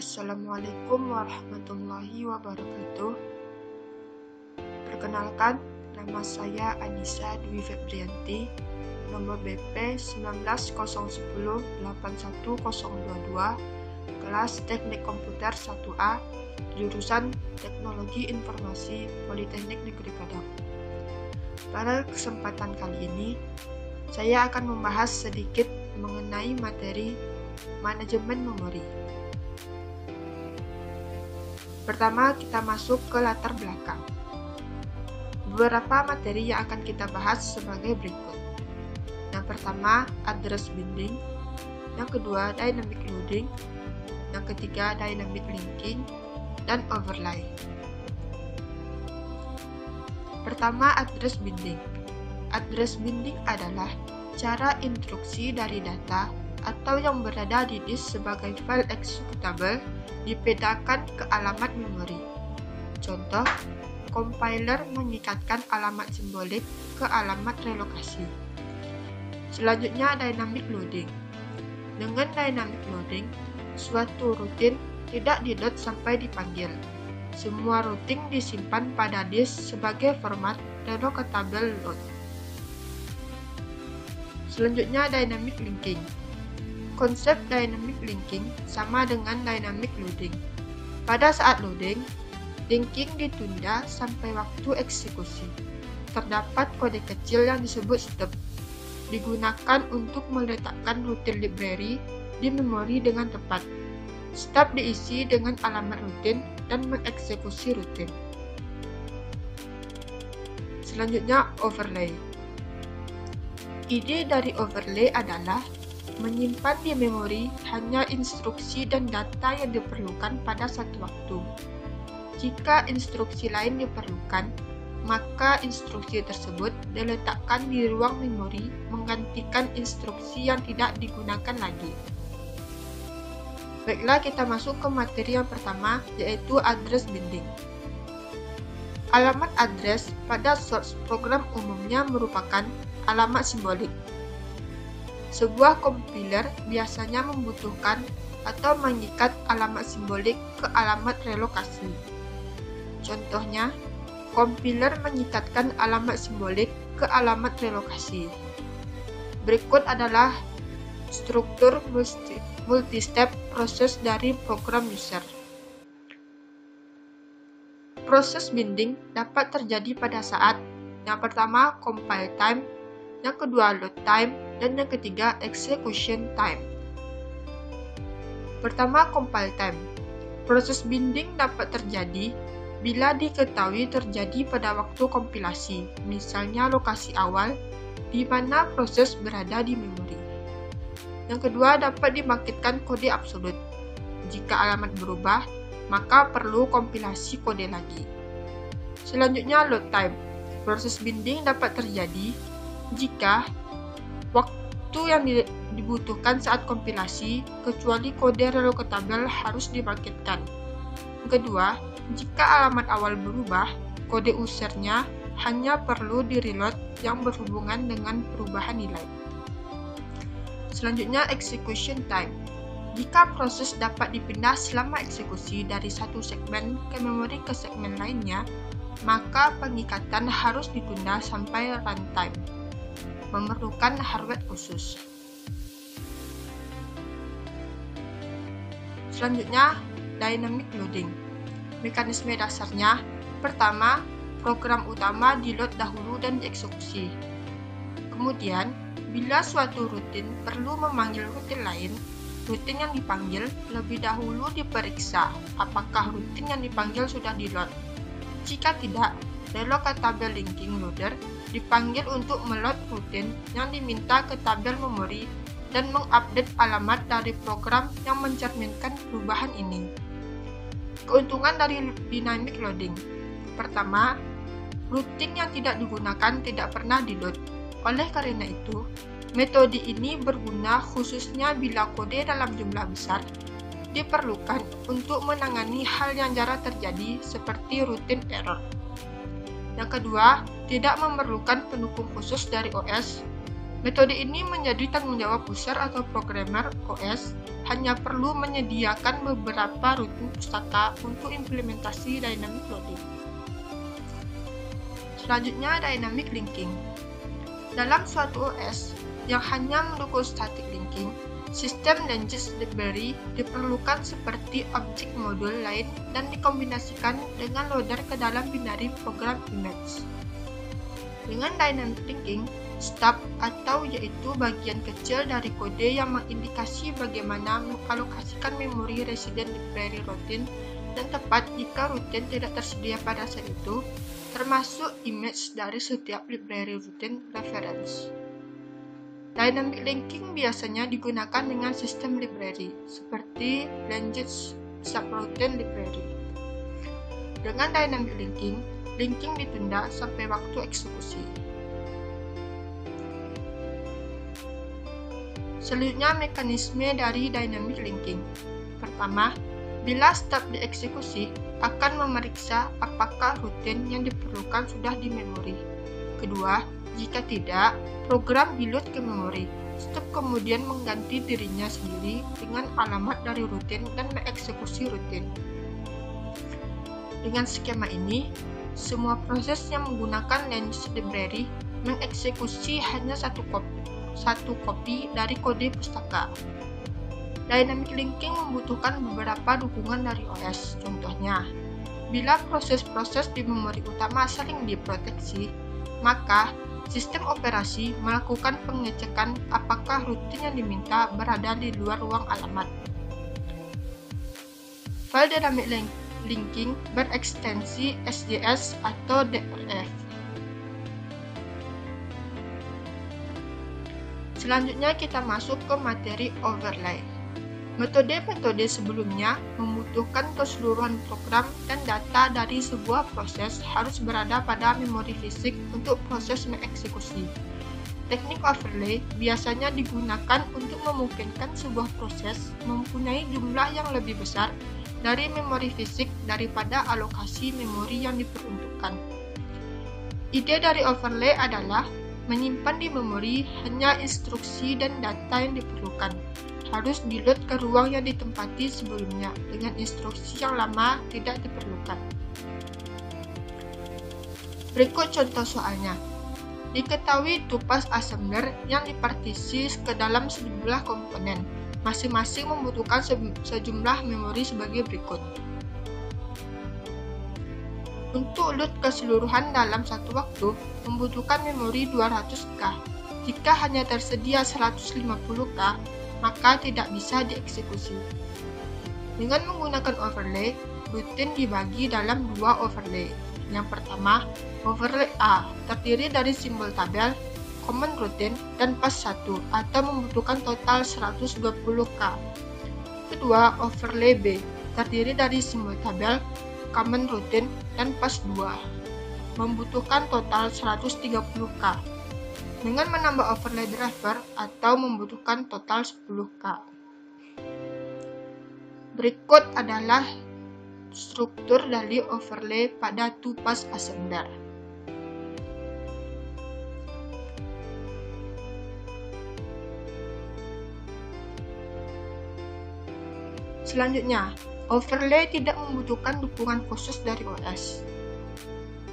Assalamualaikum warahmatullahi wabarakatuh. Perkenalkan, nama saya Anissa Dwi Febrianti, nomor BP 1901081022, kelas Teknik Komputer 1A, jurusan Teknologi Informasi Politeknik Negeri Padang. Pada kesempatan kali ini, saya akan membahas sedikit mengenai materi manajemen memori. Pertama, kita masuk ke latar belakang. Beberapa materi yang akan kita bahas sebagai berikut. Yang pertama, address binding. Yang kedua, dynamic loading. Yang ketiga, dynamic linking dan overlay. Pertama, address binding. Address binding adalah cara instruksi dari data atau yang berada di disk sebagai file executable dipindahkan ke alamat memori. Contoh, compiler mengikatkan alamat simbolik ke alamat relokasi. Selanjutnya, dynamic loading. Dengan dynamic loading, suatu rutin tidak di-load sampai dipanggil. Semua routing disimpan pada disk sebagai format relocatable load. Selanjutnya, dynamic linking. Konsep dynamic linking sama dengan dynamic loading. Pada saat loading, linking ditunda sampai waktu eksekusi. Terdapat kode kecil yang disebut stub, digunakan untuk meletakkan rutin library di memori dengan tepat. Stub diisi dengan alamat rutin dan mengeksekusi rutin. Selanjutnya, overlay. Ide dari overlay adalah menyimpan di memori hanya instruksi dan data yang diperlukan pada satu waktu. Jika instruksi lain diperlukan, maka instruksi tersebut diletakkan di ruang memori menggantikan instruksi yang tidak digunakan lagi. Baiklah, kita masuk ke materi yang pertama, yaitu address binding. Alamat address pada source program umumnya merupakan alamat simbolik. Sebuah compiler biasanya membutuhkan atau mengikat alamat simbolik ke alamat relokasi. Contohnya, compiler mengikatkan alamat simbolik ke alamat relokasi. Berikut adalah struktur multi-step proses dari program user. Proses binding dapat terjadi pada saat yang pertama compile time, yang kedua load time, dan yang ketiga execution time. Pertama, compile time. Proses binding dapat terjadi bila diketahui terjadi pada waktu kompilasi, misalnya lokasi awal di mana proses berada di memori. Yang kedua, dapat dibangkitkan kode absolut. Jika alamat berubah, maka perlu kompilasi kode lagi. Selanjutnya, load time. Proses binding dapat terjadi jika waktu yang dibutuhkan saat kompilasi, kecuali kode relocatable harus dibangkitkan. Kedua, jika alamat awal berubah, kode usernya hanya perlu di-reload yang berhubungan dengan perubahan nilai. Selanjutnya, execution time. Jika proses dapat dipindah selama eksekusi dari satu segmen ke memori ke segmen lainnya, maka pengikatan harus ditunda sampai runtime, memerlukan hardware khusus. Selanjutnya, dynamic loading. Mekanisme dasarnya, pertama, program utama di-load dahulu dan dieksekusi. Kemudian, bila suatu rutin perlu memanggil rutin lain, rutin yang dipanggil lebih dahulu diperiksa apakah rutin yang dipanggil sudah di-load. Jika tidak, relocatable linking loader dipanggil untuk meload rutin yang diminta ke tabel memori dan mengupdate alamat dari program yang mencerminkan perubahan ini. Keuntungan dari dynamic loading. Pertama, rutin yang tidak digunakan tidak pernah di-load. Oleh karena itu, metode ini berguna khususnya bila kode dalam jumlah besar diperlukan untuk menangani hal yang jarang terjadi seperti routine error. Yang kedua, tidak memerlukan pendukung khusus dari OS Metode ini menjadi tanggung jawab user atau programmer OS hanya perlu menyediakan beberapa rute pustaka untuk implementasi dynamic loading. Selanjutnya, dynamic linking. Dalam suatu OS yang hanya mendukung static linking, sistem language library diperlukan seperti objek modul lain dan dikombinasikan dengan loader ke dalam binary program image. Dengan dynamic linking, stub atau yaitu bagian kecil dari kode yang mengindikasi bagaimana mengalokasikan memori resident library routine dan tepat jika routine tidak tersedia pada saat itu, termasuk image dari setiap library routine reference. Dynamic linking biasanya digunakan dengan sistem library seperti language subroutine library. Dengan dynamic linking, linking ditunda sampai waktu eksekusi. Selanjutnya, mekanisme dari dynamic linking. Pertama, bila stub dieksekusi, akan memeriksa apakah routine yang diperlukan sudah di memori. Kedua, jika tidak, program reload ke memori. Stub kemudian mengganti dirinya sendiri dengan alamat dari routine dan mengeksekusi routine. Dengan skema ini, semua proses yang menggunakan language library mengeksekusi hanya satu kopi dari kode pustaka. Dynamic linking membutuhkan beberapa dukungan dari OS. Contohnya, bila proses-proses di memori utama saling diproteksi, maka sistem operasi melakukan pengecekan apakah routine yang diminta berada di luar ruang alamat. File dynamic linking berekstensi SJS atau DRF. Selanjutnya kita masuk ke materi overlay. Metode-metode sebelumnya membutuhkan keseluruhan program dan data dari sebuah proses harus berada pada memori fisik untuk proses mengeksekusi. Teknik overlay biasanya digunakan untuk memungkinkan sebuah proses mempunyai jumlah yang lebih besar dari memori fisik daripada alokasi memori yang diperuntukkan. Ide dari overlay adalah menyimpan di memori hanya instruksi dan data yang diperlukan. Harus di-load ke ruang yang ditempati sebelumnya dengan instruksi yang lama tidak diperlukan. Berikut contoh soalnya. Diketahui tupas assembler yang dipartisi ke dalam sejumlah komponen. Masing-masing membutuhkan sejumlah memori sebagai berikut. Untuk load keseluruhan dalam satu waktu, membutuhkan memori 200K. Jika hanya tersedia 150K, maka tidak bisa dieksekusi. Dengan menggunakan overlay, routine dibagi dalam dua overlay. Yang pertama, overlay A, terdiri dari simbol tabel, common routine, dan pass 1, atau membutuhkan total 120K. Kedua, overlay B, terdiri dari simbol tabel, common routine, dan pass 2, membutuhkan total 130K. Dengan menambah overlay driver atau membutuhkan total 10K. Berikut adalah struktur dari overlay pada tupas assembler. Selanjutnya, overlay tidak membutuhkan dukungan khusus dari OS.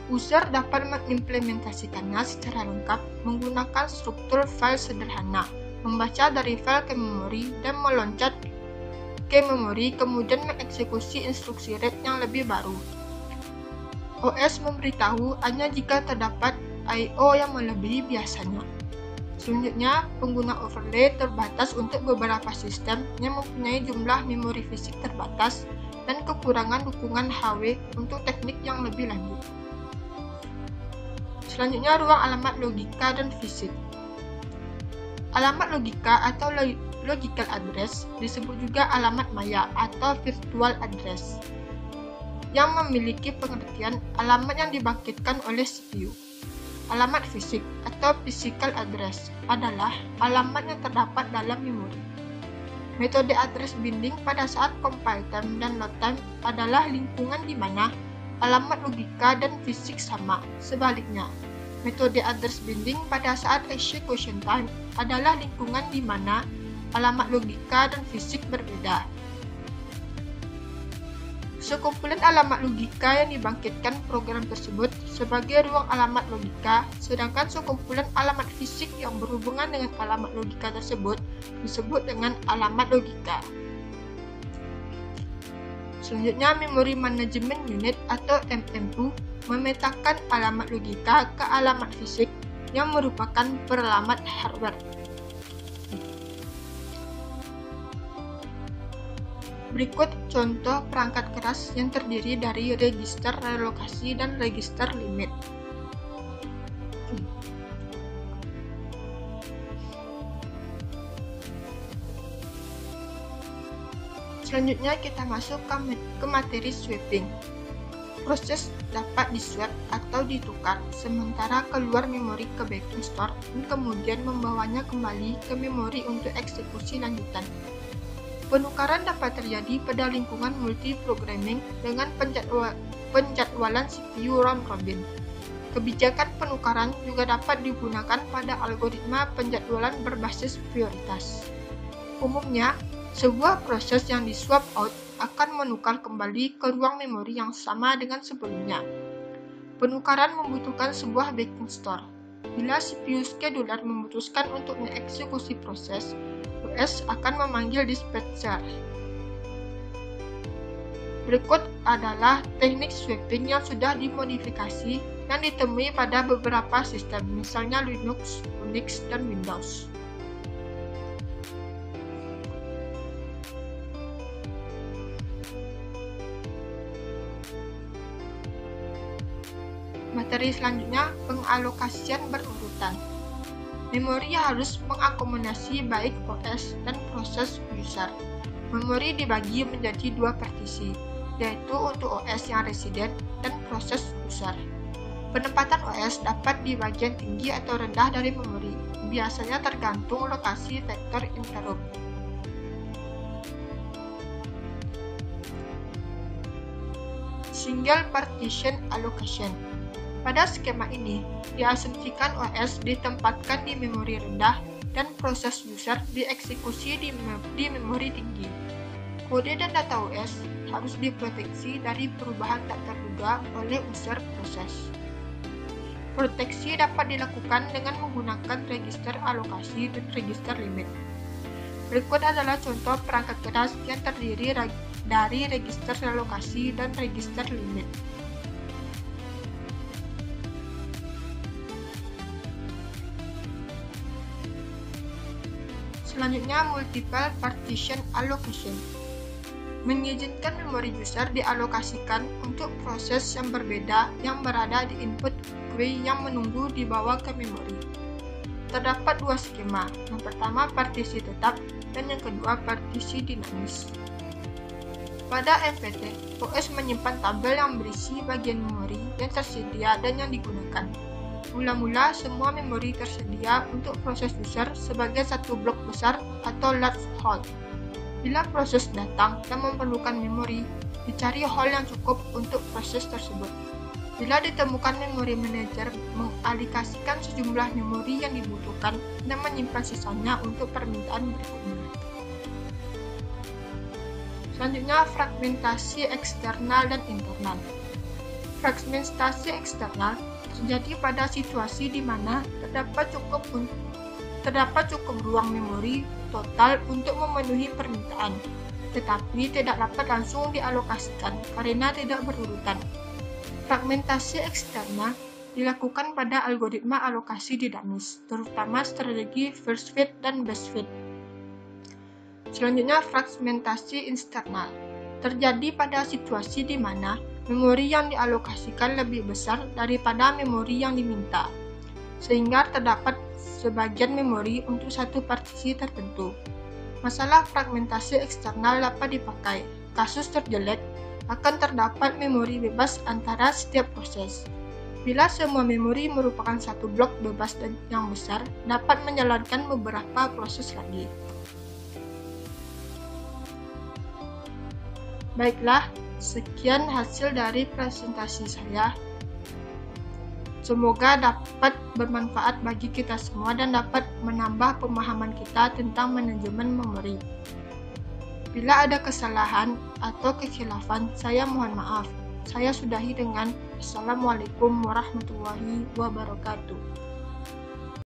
User dapat mengimplementasikannya secara lengkap menggunakan struktur file sederhana, membaca dari file ke memori dan meloncat ke memori, kemudian mengeksekusi instruksi read yang lebih baru. OS memberitahu hanya jika terdapat I/O yang melebihi biasanya. Selanjutnya, pengguna overlay terbatas untuk beberapa sistem yang mempunyai jumlah memori fisik terbatas dan kekurangan dukungan HW untuk teknik yang lebih lanjut. Selanjutnya, ruang alamat logika dan fisik. Alamat logika atau logical address disebut juga alamat maya atau virtual address, yang memiliki pengertian alamat yang dibangkitkan oleh CPU. Alamat fisik atau physical address adalah alamat yang terdapat dalam memori. Metode address binding pada saat compile time dan load time adalah lingkungan di mana alamat logika dan fisik sama. Sebaliknya, Metode address binding pada saat execution time adalah lingkungan di mana alamat logika dan fisik berbeda. Sekumpulan alamat logika yang dibangkitkan program tersebut sebagai ruang alamat logika, sedangkan sekumpulan alamat fisik yang berhubungan dengan alamat logika tersebut disebut dengan alamat logika. Selanjutnya, Memory Management Unit atau MMU memetakan alamat logika ke alamat fisik yang merupakan peralamat hardware. Berikut contoh perangkat keras yang terdiri dari register relokasi dan register limit. Selanjutnya kita masuk ke materi swapping. Proses dapat diswap atau ditukar sementara keluar memori ke backing store dan kemudian membawanya kembali ke memori untuk eksekusi lanjutan. Penukaran dapat terjadi pada lingkungan multi-programming dengan penjadwalan CPU round robin. Kebijakan penukaran juga dapat digunakan pada algoritma penjadwalan berbasis prioritas. Umumnya, sebuah proses yang di-swap out akan menukar kembali ke ruang memori yang sama dengan sebelumnya. Penukaran membutuhkan sebuah backing store. Bila CPU scheduler memutuskan untuk mengeksekusi proses, OS akan memanggil dispatcher. Berikut adalah teknik swapping yang sudah dimodifikasi dan ditemui pada beberapa sistem, misalnya Linux, Unix, dan Windows. Materi selanjutnya, pengalokasian berurutan. Memori harus mengakomodasi baik OS dan proses user. Memori dibagi menjadi dua partisi, yaitu untuk OS yang residen dan proses user. Penempatan OS dapat di bagian tinggi atau rendah dari memori, biasanya tergantung lokasi vektor interrupt. Single Partition Allocation. Pada skema ini, diasumsikan OS ditempatkan di memori rendah dan proses user dieksekusi di memori tinggi. Kode dan data OS harus diproteksi dari perubahan tak terduga oleh user proses. Proteksi dapat dilakukan dengan menggunakan register alokasi dan register limit. Berikut adalah contoh perangkat keras yang terdiri dari register alokasi dan register limit. Selanjutnya, Multiple Partition Allocation. Mengizinkan memori user dialokasikan untuk proses yang berbeda yang berada di input queue yang menunggu dibawa ke memori. Terdapat dua skema, yang pertama partisi tetap dan yang kedua partisi dinamis. Pada MPT, OS menyimpan tabel yang berisi bagian memori yang tersedia dan yang digunakan. Mula-mula, semua memori tersedia untuk proses user sebagai satu blok besar atau large hole. Bila proses datang dan memerlukan memori, dicari hole yang cukup untuk proses tersebut. Bila ditemukan memori manager, mengalokasikan sejumlah memori yang dibutuhkan dan menyimpan sisanya untuk permintaan berikutnya. Selanjutnya, fragmentasi eksternal dan internal. Fragmentasi eksternal terjadi pada situasi di mana terdapat cukup ruang memori total untuk memenuhi permintaan, tetapi tidak dapat langsung dialokasikan karena tidak berurutan. Fragmentasi eksternal dilakukan pada algoritma alokasi dinamis, terutama strategi first fit dan best fit. Selanjutnya, fragmentasi internal terjadi pada situasi di mana memori yang dialokasikan lebih besar daripada memori yang diminta, sehingga terdapat sebagian memori untuk satu partisi tertentu. Masalah fragmentasi eksternal dapat dipakai. Kasus terjelek akan terdapat memori bebas antara setiap proses. Bila semua memori merupakan satu blok bebas dan yang besar, dapat menjalankan beberapa proses lagi. Baiklah, sekian hasil dari presentasi saya. Semoga dapat bermanfaat bagi kita semua dan dapat menambah pemahaman kita tentang manajemen memori. Bila ada kesalahan atau kekhilafan, saya mohon maaf. Saya sudahi dengan Assalamualaikum warahmatullahi wabarakatuh.